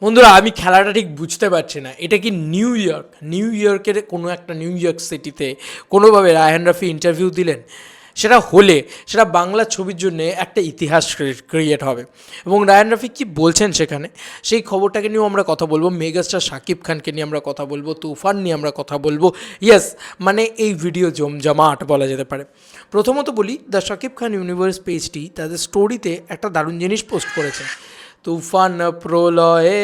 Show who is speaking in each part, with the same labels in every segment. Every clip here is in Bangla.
Speaker 1: বন্ধুরা আমি খেলাটা ঠিক বুঝতে পারছি না, এটা কি নিউ ইয়র্কের কোনো একটা নিউ ইয়র্ক সিটিতে কোনোভাবে রায়হান রাফি ইন্টারভিউ দিলেন? সেটা হলে সেটা বাংলা ছবির জন্য একটা ইতিহাস ক্রিয়েট হবে। এবং রায়হান রাফি কী বলছেন সেখানে, সেই খবরটাকে নিয়েও আমরা কথা বলবো। মেগাস্টার শাকিব খানকে নিয়ে আমরা কথা বলবো, তুফান নিয়ে আমরা কথা বলবো। ইয়েস, মানে এই ভিডিও জমজমাট বলা যেতে পারে। প্রথমত বলি, দ্য শাকিব খান ইউনিভার্স পেজটি তাদের স্টোরিতে একটা দারুণ জিনিস পোস্ট করেছে। তুফান প্রলয়ে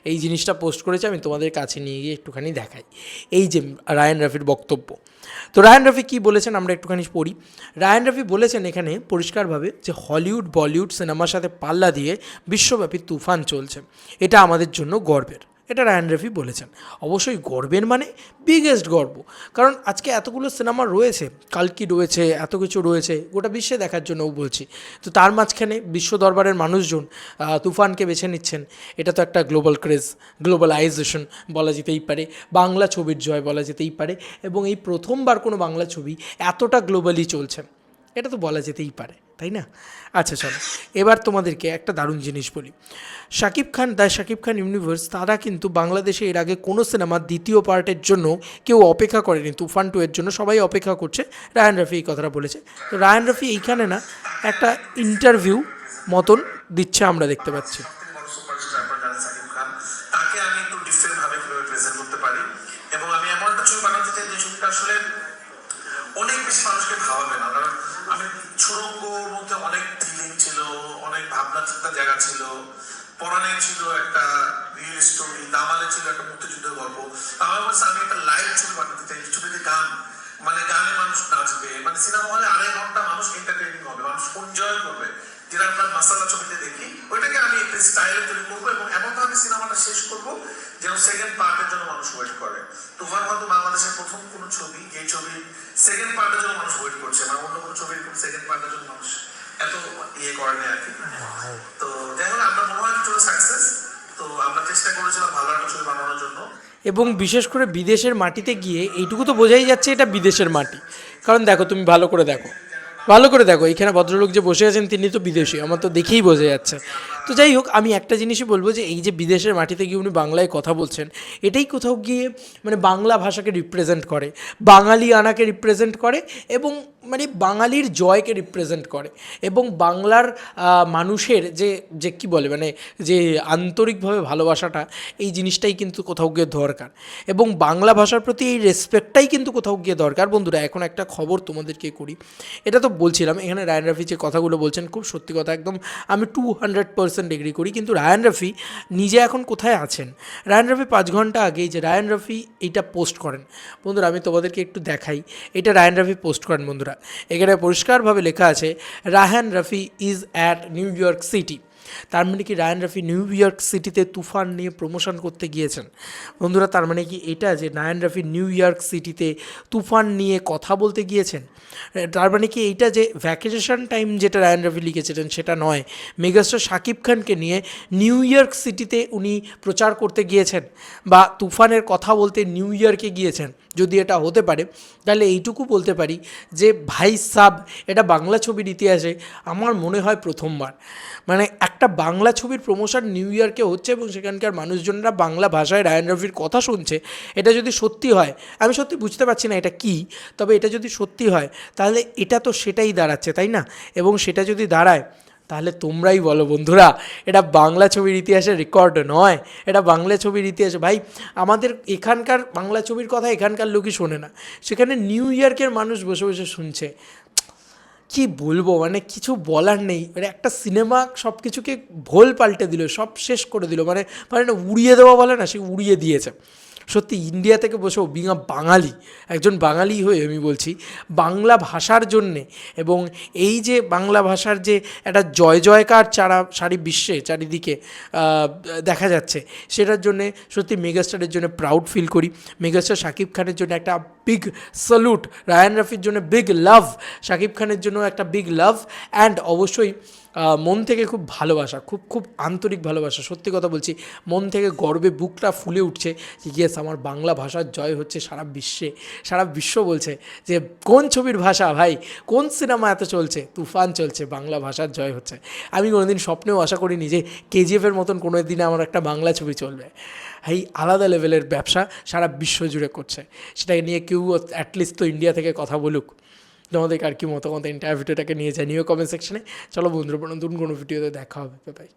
Speaker 1: এই জিনিসটা পোস্ট করেছে, আমি তোমাদের কাছে নিয়ে গিয়ে একটুখানি দেখাই। এই যে রায়ান রাফির বক্তব্য, তো রায়ান রাফি কী বলেছেন আমরা একটুখানি পড়ি। রায়ান রাফি বলেছেন এখানে পরিষ্কারভাবে যে হলিউড বলিউড সিনেমার সাথে পাল্লা দিয়ে বিশ্বব্যাপী তুফান চলছে, এটা আমাদের জন্য গর্বের। এটা রায়ান রাফি বলেছেন। অবশ্যই গর্বের মানে বিগেস্ট গর্ব, কারণ আজকে এতগুলো সিনেমা রয়েছে, কালকি রয়েছে, এত কিছু রয়েছে, গোটা বিশ্বে দেখার জন্যও বলছি। তো তার মাঝখানে বিশ্ব দরবারের মানুষজন তুফানকে বেছে নিচ্ছেন, এটা তো একটা গ্লোবাল ক্রেজ, গ্লোবালাইজেশন বলা যেতেই পারে, বাংলা ছবির জয় বলা যেতেই পারে। এবং এই প্রথমবার কোনো বাংলা ছবি এতটা গ্লোবালি চলছে, এটা তো বলা যেতেই পারে, তাই না? আচ্ছা চলো, এবার তোমাদেরকে একটা দারুণ জিনিস বলি। শাকিব খান, দ্য শাকিব খান ইউনিভার্স, তারা কিন্তু বাংলাদেশে এর আগে কোনো সিনেমার দ্বিতীয় পার্টের জন্য কেউ অপেক্ষা করেনি। তুফান 2 এর জন্য সবাই অপেক্ষা করছে, রায়ান রাফি এই কথাটা বলেছে। তো রায়ান রাফি এইখানে না একটা ইন্টারভিউ মতন দিচ্ছে, আমরা দেখতে পাচ্ছি।
Speaker 2: এবং আমি এমন একটা ছবি বানাতে চাই যে ছবিটা আসলে অনেক বেশি মানুষকে ভাবাবে না, কারণ আমি সুরঙ্গর মধ্যে অনেক ফিলিং ছিল, অনেক ভাবনা চিন্তার জায়গা ছিল, পরাণে ছিল একটা রিয়েল স্টোরি, দামালে ছিল একটা মুক্তিযুদ্ধের গল্প। আমার মনে হচ্ছে আমি একটা লাইভ ছবি বানাতে চাই, ছবিতে গান, মানে গানে মানুষ নাচবে, মানে সিনেমা হলে 2.5 ঘন্টা মানুষ এন্টারটেইনিং হবে, মানুষ এনজয় করবে, যেটা আমরা মাসালা ছবিতে দেখি। ওইটাকে আমি একটা স্টাইলে তৈরি করবো এবং এমনভাবে সিনেমাটা শেষ করবো যেন সেকেন্ড পার্টের জন্য মানুষ ওয়েট করে। তুফান হয়তো বাংলাদেশের প্রথম কোনো ছবি, যে ছবি সেকেন্ড পার্টের জন্য মানুষ ওয়েট করছে, মানে অন্য কোনো ছবির সেকেন্ড পার্টের জন্য মানুষ এত ইয়ে করে না আর কি। তো যাই হোক, আমরা মনে হয় চলো সাকসেস। তো আমরা চেষ্টা করেছিলাম ভালো একটা ছবি বানানোর জন্য।
Speaker 1: এবং বিশেষ করে বিদেশের মাটিতে গিয়ে এইটুকু তো বোঝাই যাচ্ছে এটা বিদেশের মাটি, কারণ দেখো, তুমি ভালো করে দেখো, ভালো করে দেখো, এখানে ভদ্রলোক যে বসে আছেন তিনি তো বিদেশি, আমার তো দেখেই বোঝা যাচ্ছে। তো যাই হোক, আমি একটা জিনিসই বলবো যে এই যে বিদেশের মাটিতে গিয়ে উনি বাংলায় কথা বলছেন, এটাই কোথাও গিয়ে মানে বাংলা ভাষাকে রিপ্রেজেন্ট করে, বাঙালি আনাকে রিপ্রেজেন্ট করে, এবং মানে বাঙালির জয়কে রিপ্রেজেন্ট করে, এবং বাংলার মানুষের যে যে কী বলে মানে যে আন্তরিকভাবে ভালোবাসাটা, এই জিনিসটাই কিন্তু কোথাও গিয়ে দরকার, এবং বাংলা ভাষার প্রতি এই রেসপেক্টটাই কিন্তু কোথাও গিয়ে দরকার। বন্ধুরা, এখন একটা খবর তোমাদেরকে করি, এটা তো বলছিলাম এখানে রায়ান রাফি যে কথাগুলো বলছেন খুব সত্যি কথা, একদম আমি 200% এগ্রি করি। কিন্তু রায়ান রাফি নিজে এখন কোথায় আছেন? রায়ান রাফি 5 ঘন্টা আগেই যে রায়ান রাফি এইটা পোস্ট করেন, বন্ধুরা আমি তোমাদেরকে একটু দেখাই, এটা রায়ান রাফি পোস্ট করেন। বন্ধুরা, এখানে পরিষ্কারভাবে লেখা আছে Raihan Rafi is at new York city. তার মানে কি রায়ান রাফি নিউ ইয়র্ক সিটিতে তুফান নিয়ে প্রমোশন করতে গিয়েছেন? বন্ধুরা, তার মানে কি এটা যে রায়ান রাফি নিউ ইয়র্ক সিটিতে তুফান নিয়ে কথা বলতে গিয়েছেন? তার মানে কি এইটা যে ভ্যাকেশন টাইম যেটা রায়ান রাফি লিখেছিলেন সেটা নয়, মেগাস্টার শাকিব খানকে নিয়ে নিউ ইয়র্ক সিটিতে উনি প্রচার করতে গিয়েছেন, বা তুফানের কথা বলতে নিউ ইয়র্কে গিয়েছেন? যদি এটা হতে পারে তাহলে এইটুকু বলতে পারি যে ভাই সাব, এটা বাংলা ছবির ইতিহাসে আমার মনে হয় প্রথমবার, মানে একটা বাংলা ছবির প্রমোশন নিউ ইয়র্কে হচ্ছে এবং সেখানকার মানুষজনরা বাংলা ভাষায় রায়ান রাফির কথা শুনছে। এটা যদি সত্যি হয়, আমি সত্যি বুঝতে পারছি না এটা কী, তবে এটা যদি সত্যি হয় তাহলে এটা তো সেটাই দাঁড়াচ্ছে, তাই না? এবং সেটা যদি দাঁড়ায় তাহলে তোমরাই বলো বন্ধুরা, এটা বাংলা ছবির ইতিহাসে রেকর্ড নয়, এটা বাংলা ছবির ইতিহাসে। ভাই, আমাদের এখানকার বাংলা ছবির কথা এখানকার লোকই শোনে না, সেখানে নিউ ইয়র্কের মানুষ বসে বসে শুনছে। কি বলবো, মানে কিছু বলার নেই, মানে একটা সিনেমা সব কিছুকে ভোল পাল্টে দিল, সব শেষ করে দিল, মানে মানে না উড়িয়ে দেওয়া বলে না, সে উড়িয়ে দিয়েছে। সত্যি ইন্ডিয়া থেকে বসেও বাঙালি, একজন বাঙালি হয়ে আমি বলছি, বাংলা ভাষার জন্যে, এবং এই যে বাংলা ভাষার যে একটা জয় জয়কার সারি বিশ্বে চারিদিকে দেখা যাচ্ছে, সেটার জন্যে সত্যি মেগাস্টারের জন্য প্রাউড ফিল করি। মেগাস্টার শাকিব খানের জন্য একটা বিগ স্যালুট, রায়ান রাফির জন্য বিগ লাভ, শাকিব খানের জন্য একটা বিগ লাভ, অ্যান্ড অবশ্যই মন থেকে খুব ভালোবাসা, খুব খুব আন্তরিক ভালোবাসা। সত্যি কথা বলছি, মন থেকে গর্বে বুকটা ফুলে উঠছে যে ইয়েস, আমার বাংলা ভাষার জয় হচ্ছে সারা বিশ্বে। সারা বিশ্ব বলছে যে কোন ছবির ভাষা ভাই, কোন সিনেমা এত চলছে, তুফান চলছে, বাংলা ভাষার জয় হচ্ছে। আমি কোনোদিন স্বপ্নেও আশা করিনি যে কেজিএফের মতন কোনো দিনে আমার একটা বাংলা ছবি চলবে। এই আলাদা লেভেলের ব্যবসা সারা বিশ্ব জুড়ে করছে, সেটাকে নিয়ে কেউ অ্যাটলিস্ট তো ইন্ডিয়া থেকে কথা বলুক। তোমাদের আর কি মতামত এন্টায়ার ভিডিওটাকে নিয়ে জানিও কমেন্ট সেকশনে। চলো বন্ধুরা, নতুন কোনো ভিডিওতে দেখা হবে, বাই।